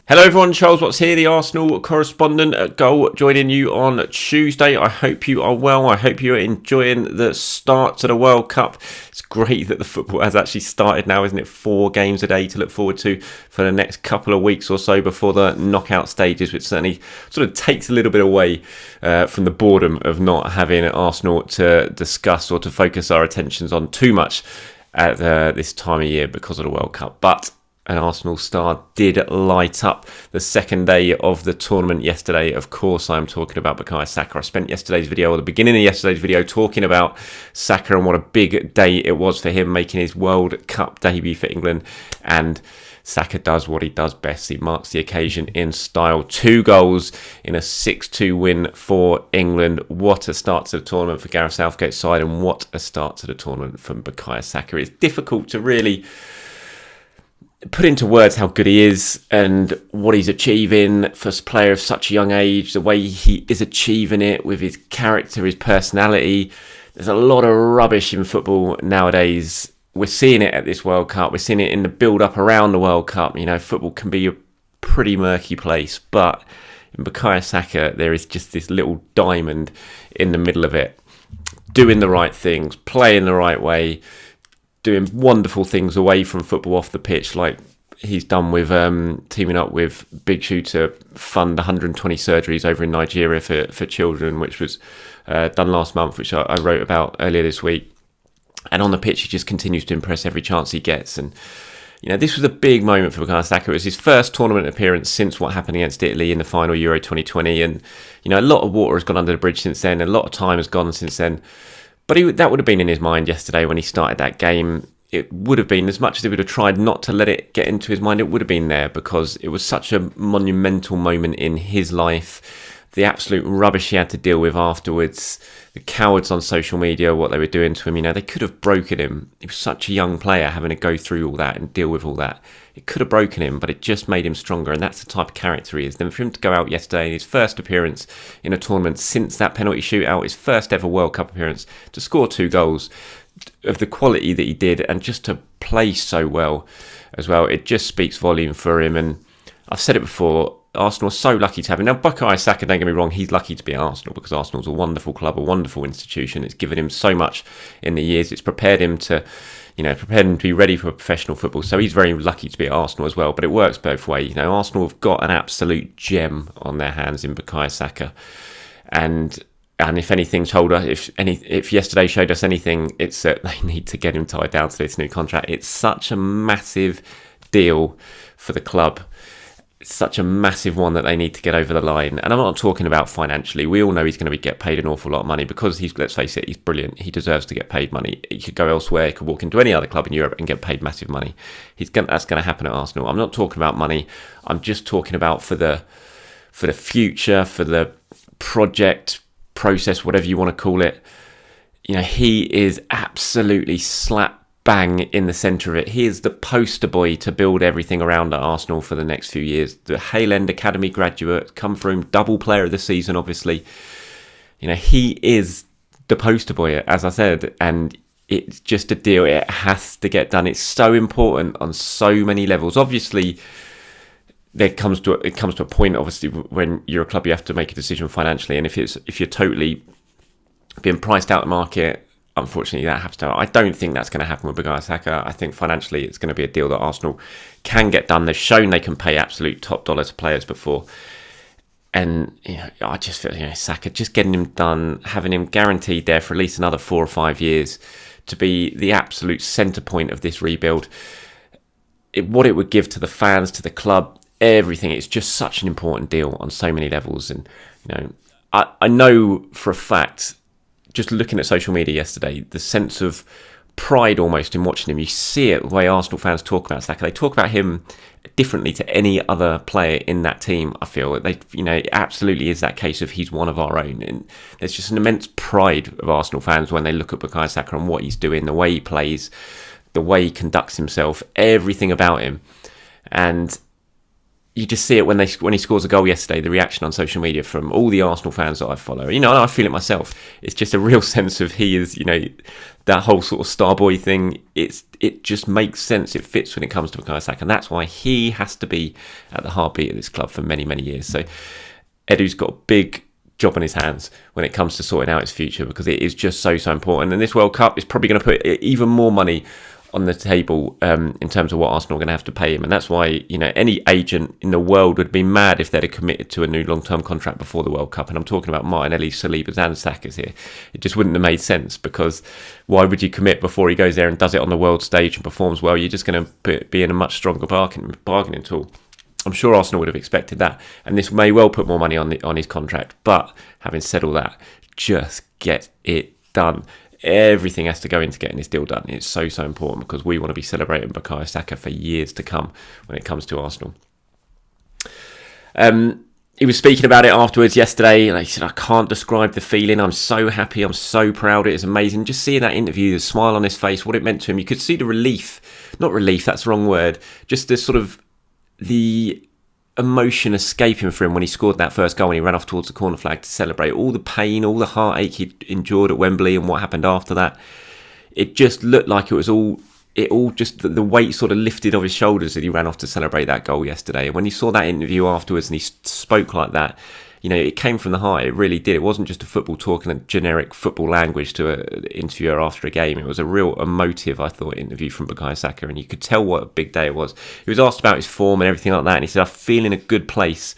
Hello everyone, Charles Watts here, the Arsenal correspondent at Goal, joining you on Tuesday. I hope you are well. I hope you are enjoying the start to the World Cup. It's great that the football has actually started now, isn't it? 4 games a day to look forward to for the next couple of weeks or so before the knockout stages, which certainly sort of takes a little bit away from the boredom of not having Arsenal to discuss or to focus our attentions on too much at this time of year because of the World Cup. But an Arsenal star did light up the second day of the tournament yesterday. Of course, I'm talking about Bukayo Saka. I spent the beginning of yesterday's video, talking about Saka and what a big day it was for him, making his World Cup debut for England. And Saka does what he does best. He marks the occasion in style. 2 goals in a 6-2 win for England. What a start to the tournament for Gareth Southgate's side, and what a start to the tournament from Bukayo Saka. It's difficult to really put into words how good he is and what he's achieving for a player of such a young age, the way he is achieving it with his character, his personality. There's a lot of rubbish in football nowadays. We're seeing it at this World Cup. We're seeing it in the build-up around the World Cup. You know, football can be a pretty murky place, but in Bukayo Saka, there is just this little diamond in the middle of it, doing the right things, playing the right way, doing wonderful things away from football off the pitch, like he's done with teaming up with Big Shoe to fund 120 surgeries over in Nigeria for children, which was done last month, which I wrote about earlier this week. And on the pitch, he just continues to impress every chance he gets. And, you know, this was a big moment for Bukayo Saka. It was his first tournament appearance since what happened against Italy in the final Euro 2020. And, you know, a lot of water has gone under the bridge since then. A lot of time has gone since then. But that would have been in his mind yesterday when he started that game. It would have been, as much as he would have tried not to let it get into his mind, it would have been there because it was such a monumental moment in his life. The absolute rubbish he had to deal with afterwards, the cowards on social media, what they were doing to him, you know, they could have broken him. He was such a young player having to go through all that and deal with all that. It could have broken him, but it just made him stronger, and that's the type of character he is. Then for him to go out yesterday in his first appearance in a tournament since that penalty shootout, his first ever World Cup appearance, to score 2 goals of the quality that he did and just to play so well as well, it just speaks volume for him. And I've said it before, Arsenal are so lucky to have him. Now, Bukayo Saka, don't get me wrong, he's lucky to be at Arsenal because Arsenal's a wonderful club, a wonderful institution. It's given him so much in the years. It's prepared him to be ready for professional football. So he's very lucky to be at Arsenal as well. But it works both ways. You know, Arsenal have got an absolute gem on their hands in Bukayo Saka. And if anything told us, if yesterday showed us anything, it's that they need to get him tied down to this new contract. It's such a massive deal for the club. It's such a massive one that they need to get over the line. And I'm not talking about financially. We all know he's going to get paid an awful lot of money because let's face it, he's brilliant. He deserves to get paid money. He could go elsewhere. He could walk into any other club in Europe and get paid massive money. That's going to happen at Arsenal. I'm not talking about money. I'm just talking about for the future, for the project, process, whatever you want to call it. You know, he is absolutely slap bang in the centre of it. He is the poster boy to build everything around at Arsenal for the next few years. The Hale End Academy graduate, come from double player of the season, obviously. You know, he is the poster boy, as I said, and it's just a deal. It has to get done. It's so important on so many levels. Obviously, it comes to a point, obviously, when you're a club, you have to make a decision financially, and if you're totally being priced out of the market, unfortunately, that happens to. I don't think that's going to happen with Bukayo Saka. I think financially, it's going to be a deal that Arsenal can get done. They've shown they can pay absolute top dollar to players before, and you know, I just feel, you know, Saka, just getting him done, having him guaranteed there for at least another 4 or 5 years to be the absolute centre point of this rebuild. What it would give to the fans, to the club. Everything. It's just such an important deal on so many levels. And, you know, I know for a fact, just looking at social media yesterday, the sense of pride almost in watching him. You see it the way Arsenal fans talk about Saka. They talk about him differently to any other player in that team, I feel. It absolutely is that case of he's one of our own. And there's just an immense pride of Arsenal fans when they look at Bukayo Saka and what he's doing, the way he plays, the way he conducts himself, everything about him. And you just see it when he scores a goal yesterday. The reaction on social media from all the Arsenal fans that I follow, and I feel it myself. It's just a real sense of he is, that whole sort of star boy thing. It just makes sense. It fits when it comes to Bukayo Saka, and that's why he has to be at the heartbeat of this club for many, many years. So Edu's got a big job on his hands when it comes to sorting out his future, because it is just so important. And this World Cup is probably going to put even more money on the table in terms of what Arsenal are going to have to pay him. And that's why, any agent in the world would be mad if they'd have committed to a new long-term contract before the World Cup. And I'm talking about Martinelli, Saliba's and Saka's here. It just wouldn't have made sense, because why would you commit before he goes there and does it on the world stage and performs well? You're just going to be in a much stronger bargaining tool. I'm sure Arsenal would have expected that. And this may well put more money on his contract. But having said all that, just get it done. Everything has to go into getting this deal done. It's so important, because we want to be celebrating Bukayo Saka for years to come when it comes to Arsenal. He was speaking about it afterwards yesterday, and he said, I can't describe the feeling. I'm so happy. I'm so proud. It is amazing. Just seeing that interview, the smile on his face, what it meant to him. You could see the relief. Not relief, that's the wrong word. Just the sort of the emotion escaping for him when he scored that first goal and he ran off towards the corner flag to celebrate. All the pain, all the heartache he'd endured at Wembley and what happened after that. It just looked like the weight sort of lifted off his shoulders as he ran off to celebrate that goal yesterday. And when you saw that interview afterwards and he spoke like that, it came from the heart. It really did. It wasn't just a football talk and a generic football language to an interviewer after a game. It was a real emotive, I thought, interview from Bukayo Saka, and you could tell what a big day it was. He was asked about his form and everything like that, and he said, I feel in a good place.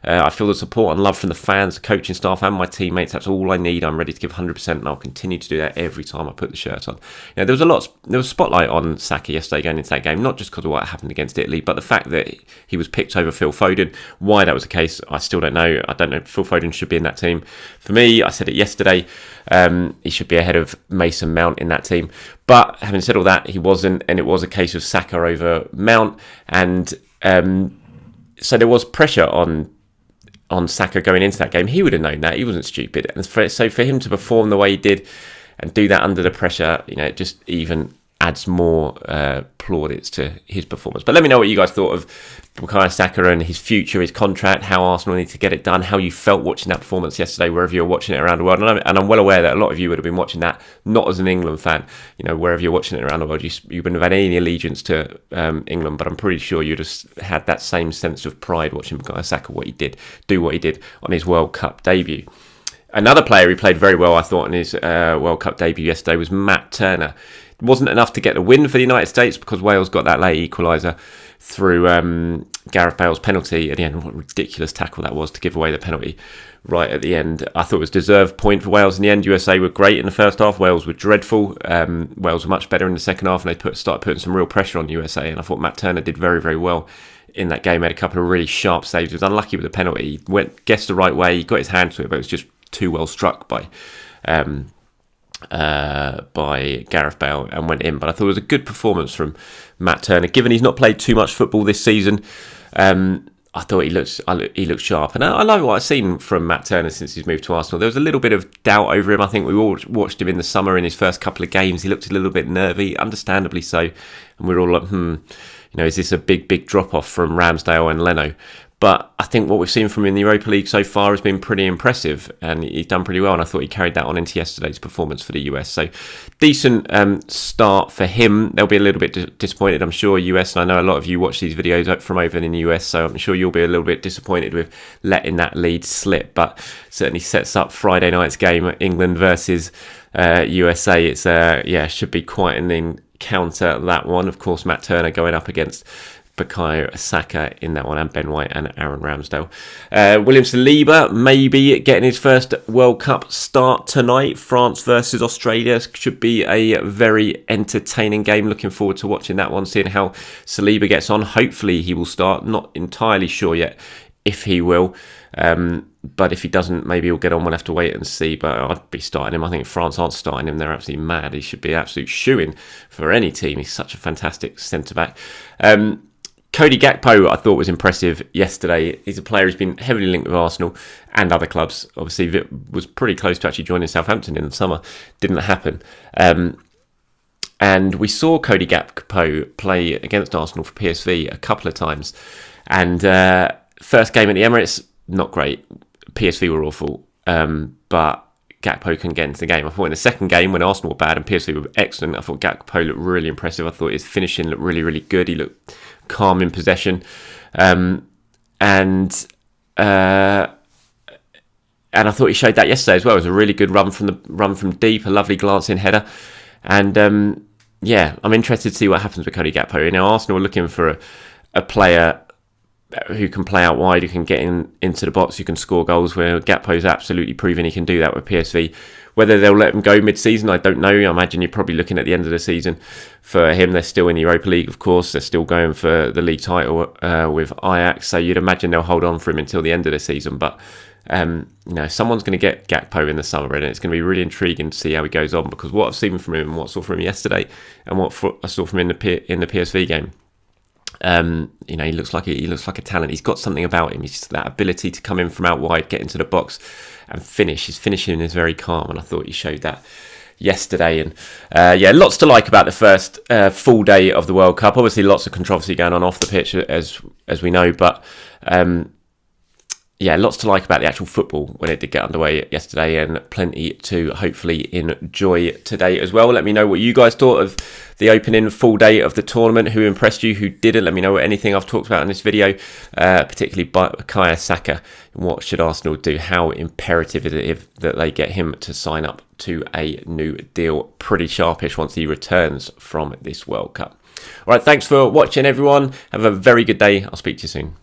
I feel the support and love from the fans, the coaching staff and my teammates. That's all I need. I'm ready to give 100%, and I'll continue to do that every time I put the shirt on. There was spotlight on Saka yesterday going into that game, not just because of what happened against Italy, but the fact that he was picked over Phil Foden. Why that was the case, I still don't know. I don't know if Phil Foden should be in that team. For me, I said it yesterday, he should be ahead of Mason Mount in that team. But having said all that, he wasn't, and it was a case of Saka over Mount. And so there was pressure on Saka going into that game. He would have known that. He wasn't stupid. And so for him to perform the way he did and do that under the pressure, it just even adds more plaudits to his performance. But let me know what you guys thought of Bukayo Saka and his future, his contract, how Arsenal need to get it done, how you felt watching that performance yesterday, wherever you're watching it around the world. And I'm well aware that a lot of you would have been watching that, not as an England fan. Wherever you're watching it around the world, you wouldn't have had any allegiance to England, but I'm pretty sure you'd have had that same sense of pride watching Bukayo Saka, what he did on his World Cup debut. Another player who played very well, I thought, in his World Cup debut yesterday was Matt Turner. It wasn't enough to get the win for the United States, because Wales got that late equaliser through Gareth Bale's penalty at the end. What a ridiculous tackle that was to give away the penalty right at the end. I thought it was a deserved point for Wales in the end. USA were great in the first half. Wales were dreadful. Wales were much better in the second half, and they started putting some real pressure on USA. And I thought Matt Turner did very, very well in that game. He had a couple of really sharp saves. He was unlucky with the penalty. He guessed the right way. He got his hand to it, but it was just too well struck by Gareth Bale and went in. But I thought it was a good performance from Matt Turner, given he's not played too much football this season. I thought he looked sharp, and I like what I've seen from Matt Turner since he's moved to Arsenal. There was a little bit of doubt over him. I think we all watched him in the summer in his first couple of games. He looked a little bit nervy, understandably so, and we were all like, is this a big drop off from Ramsdale and Leno? But I think what we've seen from him in the Europa League so far has been pretty impressive, and he's done pretty well, and I thought he carried that on into yesterday's performance for the US. So decent start for him. They'll be a little bit disappointed, I'm sure, US, and I know a lot of you watch these videos from over in the US, so I'm sure you'll be a little bit disappointed with letting that lead slip, but certainly sets up Friday night's game, England versus USA. It's should be quite an encounter, that one. Of course, Matt Turner going up against Bukayo Saka in that one, and Ben White and Aaron Ramsdale. William Saliba maybe getting his first World Cup start tonight. France versus Australia should be a very entertaining game. Looking forward to watching that one, seeing how Saliba gets on. Hopefully he will start. Not entirely sure yet if he will. But if he doesn't, maybe he'll get on. We'll have to wait and see. But I'd be starting him. I think France aren't starting him. They're absolutely mad. He should be an absolute shoo-in for any team. He's such a fantastic centre-back. Cody Gakpo, I thought, was impressive yesterday. He's a player who's been heavily linked with Arsenal and other clubs. Obviously, was pretty close to actually joining Southampton in the summer. Didn't happen. And we saw Cody Gakpo play against Arsenal for PSV a couple of times. And first game at the Emirates, not great. PSV were awful, but Gakpo couldn't get into the game. I thought in the second game, when Arsenal were bad and PSV were excellent, I thought Gakpo looked really impressive. I thought his finishing looked really, really good. He looked calm in possession, and I thought he showed that yesterday as well. It was a really good run from deep, a lovely glancing header, and I'm interested to see what happens with Cody Gakpo. You know, Arsenal are looking for a player who can play out wide, who can get into the box, who can score goals, where Gakpo's absolutely proven he can do that with PSV. Whether they'll let him go mid-season, I don't know. I imagine you're probably looking at the end of the season for him. They're still in the Europa League, of course. They're still going for the league title with Ajax, so you'd imagine they'll hold on for him until the end of the season. But someone's going to get Gakpo in the summer, and it's going to be really intriguing to see how he goes on, because what I've seen from him and what I saw from him yesterday and what I saw from him in the PSV game, he looks like a talent. He's got something about him. He's just that ability to come in from out wide, get into the box, and finish. His finishing is very calm, and I thought he showed that yesterday. And lots to like about the first full day of the World Cup. Obviously, lots of controversy going on off the pitch, as we know, but lots to like about the actual football when it did get underway yesterday, and plenty to hopefully enjoy today as well. Let me know what you guys thought of the opening full day of the tournament. Who impressed you, who didn't? Let me know anything I've talked about in this video, particularly Bukayo Saka. What should Arsenal do? How imperative is it that they get him to sign up to a new deal pretty sharpish once he returns from this World Cup? All right, thanks for watching, everyone. Have a very good day. I'll speak to you soon.